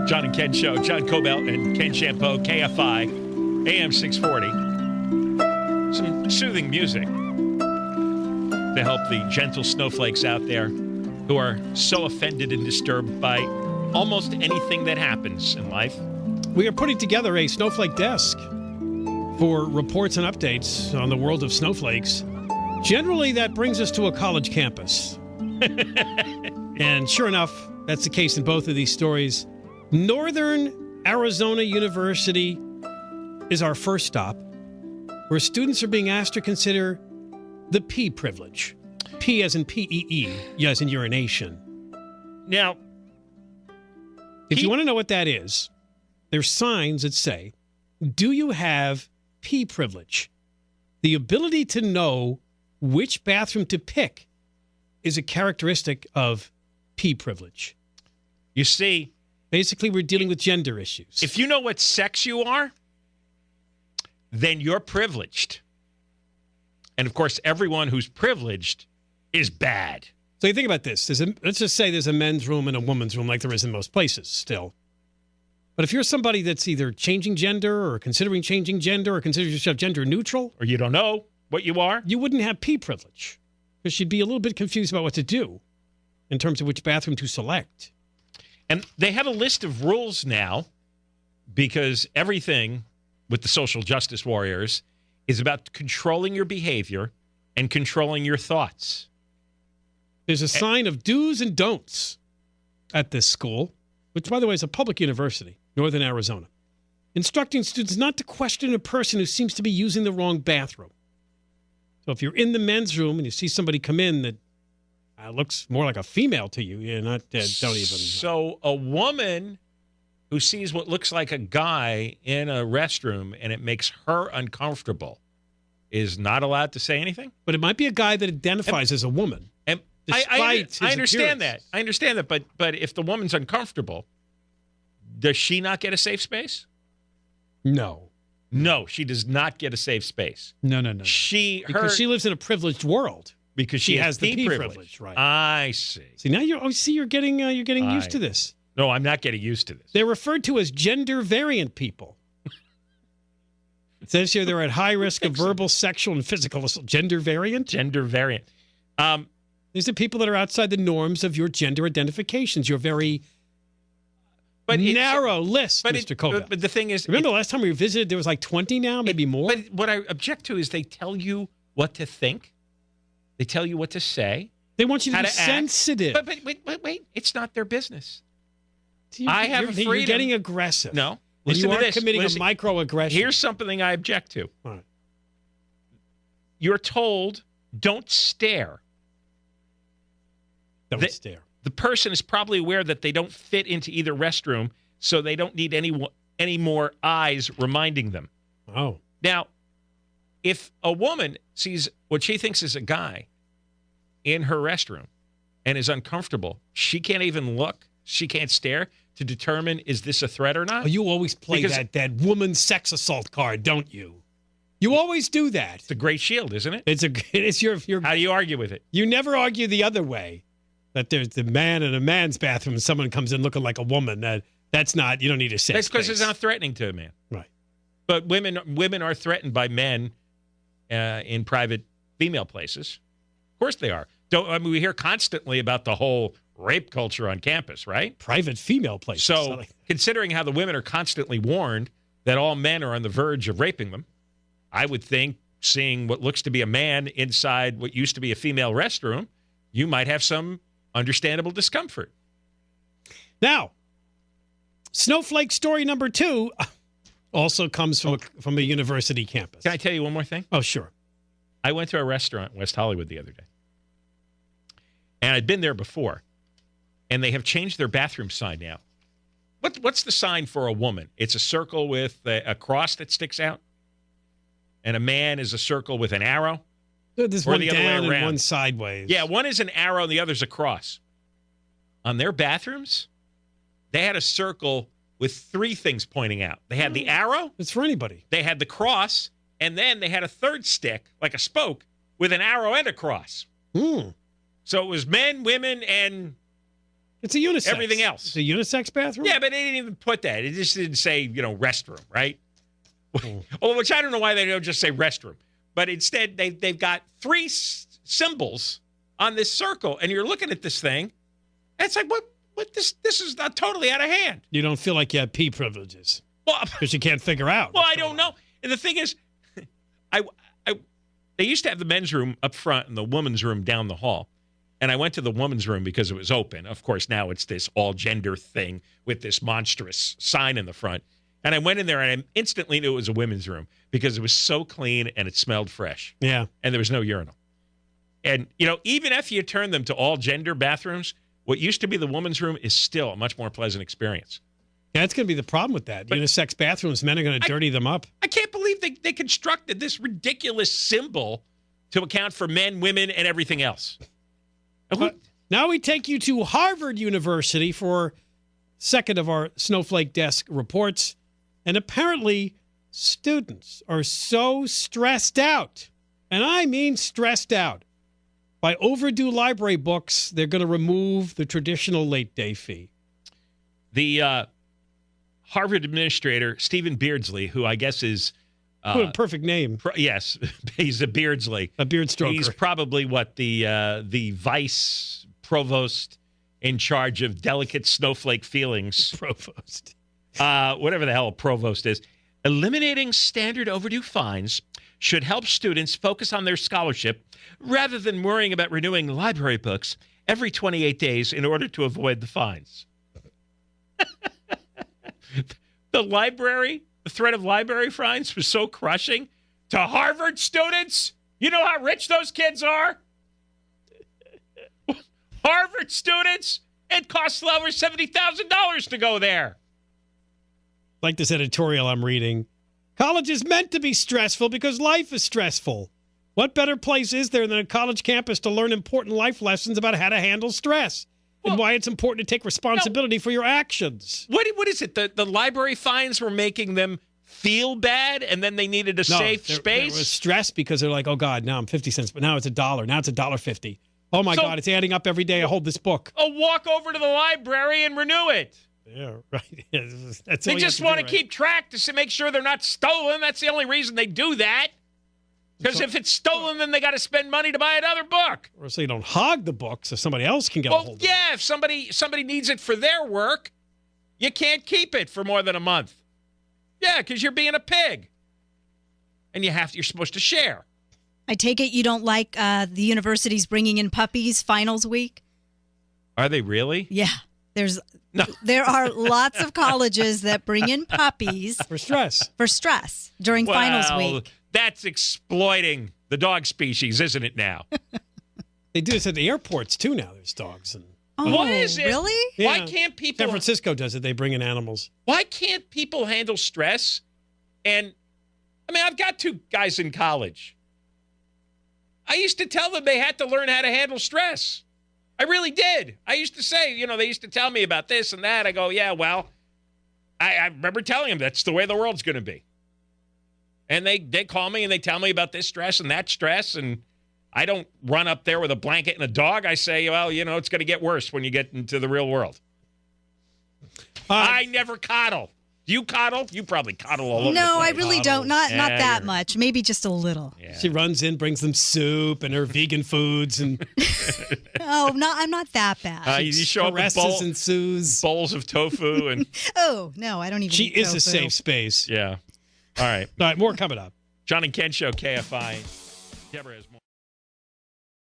John and Ken Show. John Cobell and Ken Champeau, KFI, AM 640. Some soothing music to help the gentle snowflakes out there who are so offended and disturbed by almost anything that happens in life. We are putting together a Snowflake Desk for reports and updates on the world of snowflakes. Generally, that brings us to a college campus. And sure enough, that's the case in both of these stories. Northern Arizona University is our first stop, where students are being asked to consider the P privilege. P as in P-E-E, as in urination. Now, if you want to know what that is, there's signs that say, do you have P privilege? The ability to know which bathroom to pick is a characteristic of P privilege. You see, basically, we're dealing with gender issues. If you know what sex you are, then you're privileged. And, of course, everyone who's privileged is bad. So you think about this. Let's just say there's a men's room and a woman's room like there is in most places still. But if you're somebody that's either changing gender or considering changing gender or considers yourself gender neutral, or you don't know what you are, you wouldn't have P privilege because you'd be a little bit confused about what to do in terms of which bathroom to select. And they have a list of rules now because everything with the social justice warriors is about controlling your behavior and controlling your thoughts. There's a sign of do's and don'ts at this school, which, by the way, is a public university, Northern Arizona, instructing students not to question a person who seems to be using the wrong bathroom. So if you're in the men's room and you see somebody come in that looks more like a female to you, you're not, don't even. So a woman who sees what looks like a guy in a restroom and it makes her uncomfortable is not allowed to say anything? But it might be a guy that identifies as a woman. And I understand that. I understand that. But if the woman's uncomfortable, does she not get a safe space? No. No, she does not get a safe space. No. Because she lives in a privileged world. Because she has the P privilege, right? I see. See, now you're getting used to this. No, I'm not getting used to this. They're referred to as gender variant people. It says here they're at high risk of verbal, sexual, and physical assault. Gender variant? Gender variant. These are people that are outside the norms of your gender identifications. Your very narrow list, Mr. Cobell. But the thing is... Remember the last time we visited, there was like 20 now, maybe more? But what I object to is they tell you what to think. They tell you what to say. They want you to be sensitive. But wait. It's not their business. I have a freedom. You're getting aggressive. No. Listen to this. Committing a microaggression. Here's something I object to. All right. You're told, don't stare. Don't stare. The person is probably aware that they don't fit into either restroom, so they don't need any more eyes reminding them. Oh. Now, if a woman sees what she thinks is a guy in her restroom and is uncomfortable, she can't even look. She can't stare to determine, is this a threat or not? Oh, you always play that woman sex assault card, don't you? You always do that. It's a great shield, isn't it? It's your. How do you argue with it? You never argue the other way. That there's the man in a man's bathroom and someone comes in looking like a woman. That's not. You don't need a safe That's because space. it's not threatening to a man. Right. But women are threatened by men in private female places. Of course they are. We hear constantly about the whole rape culture on campus, right? Private female places. So considering how the women are constantly warned that all men are on the verge of raping them, I would think seeing what looks to be a man inside what used to be a female restroom, you might have some understandable discomfort. Now, Snowflake story number 2 also comes from a university campus. Can I tell you one more thing? Oh, sure. I went to a restaurant in West Hollywood the other day. And I'd been there before. And they have changed their bathroom sign now. What's the sign for a woman? It's a circle with a cross that sticks out. And a man is a circle with an arrow. There's one down and one sideways. Yeah, one is an arrow and the other's a cross. On their bathrooms, they had a circle with 3 things pointing out. They had the arrow. It's for anybody. They had the cross. And then they had a third stick, like a spoke, with an arrow and a cross. So it was men, women, and It's a unisex. Everything else. It's a unisex bathroom? Yeah, but they didn't even put that. It just didn't say, restroom, right? Well, which I don't know why they don't just say restroom. But instead, they've got three symbols on this circle, and you're looking at this thing, and it's like, what this is totally out of hand. You don't feel like you have pee privileges Well, because you can't figure out. I don't know. And the thing is, they used to have the men's room up front and the women's room down the hall. And I went to the women's room because it was open. Of course, now it's this all-gender thing with this monstrous sign in the front. And I went in there, and I instantly knew it was a women's room because it was so clean and it smelled fresh. Yeah. And there was no urinal. And, even if you turn them to all-gender bathrooms, what used to be the women's room is still a much more pleasant experience. Yeah, that's going to be the problem with that. Unisex bathrooms, men are going to dirty them up. I can't believe they constructed this ridiculous symbol to account for men, women, and everything else. Now we take you to Harvard University for second of our Snowflake Desk reports. And apparently, students are so stressed out, and I mean stressed out, by overdue library books, they're going to remove the traditional late day fee. The Harvard administrator, Stephen Beardsley, who I guess is... what a perfect name. Yes, he's a Beardsley. A beard stroker. He's probably the vice provost in charge of delicate snowflake feelings. Provost. Whatever the hell a provost is. Eliminating standard overdue fines should help students focus on their scholarship rather than worrying about renewing library books every 28 days in order to avoid the fines. The threat of library fines was so crushing to Harvard students. You know how rich those kids are? Harvard students, it costs over $70,000 to go there. Like this editorial I'm reading. College is meant to be stressful because life is stressful. What better place is there than a college campus to learn important life lessons about how to handle stress and why it's important to take responsibility for your actions? What is it? The library fines were making them feel bad, and then they needed a safe space? There was stress because they're like, oh, God, now I'm 50 cents, but now it's $1. Now it's $1.50. Oh, my God, it's adding up every day I hold this book. I'll walk over to the library and renew it. Yeah, right. That's they just want to keep track to make sure they're not stolen. That's the only reason they do that. Because if it's stolen, then they got to spend money to buy another book. Or so you don't hog the book so somebody else can get a hold of it. Yeah, if somebody needs it for their work, you can't keep it for more than a month. Yeah, because you're being a pig. And you're supposed to share. I take it you don't like the universities bringing in puppies finals week? Are they really? Yeah. There are lots of colleges that bring in puppies for stress during finals week. That's exploiting the dog species, isn't it now? They do this at the airports too now. There's dogs. What is it? Really? Yeah. Why can't people... San Francisco does it. They bring in animals. Why can't people handle stress? And, I've got two guys in college. I used to tell them they had to learn how to handle stress. I really did. I used to say, they used to tell me about this and that. I go, yeah, well, I remember telling them that's the way the world's going to be. And they call me and they tell me about this stress and that stress. And I don't run up there with a blanket and a dog. I say, well, it's going to get worse when you get into the real world. I never coddle. Do you coddle? You probably coddle all over the place. No, I really don't. Not that much. Maybe just a little. Yeah. She runs in, brings them soup and her vegan foods. And oh, no, I'm not that bad. You show up with bowls of tofu. And oh, no, I don't even eat She is tofu. a safe space. Yeah. All right. All right, more coming up. John and Ken Show, KFI. Deborah has more.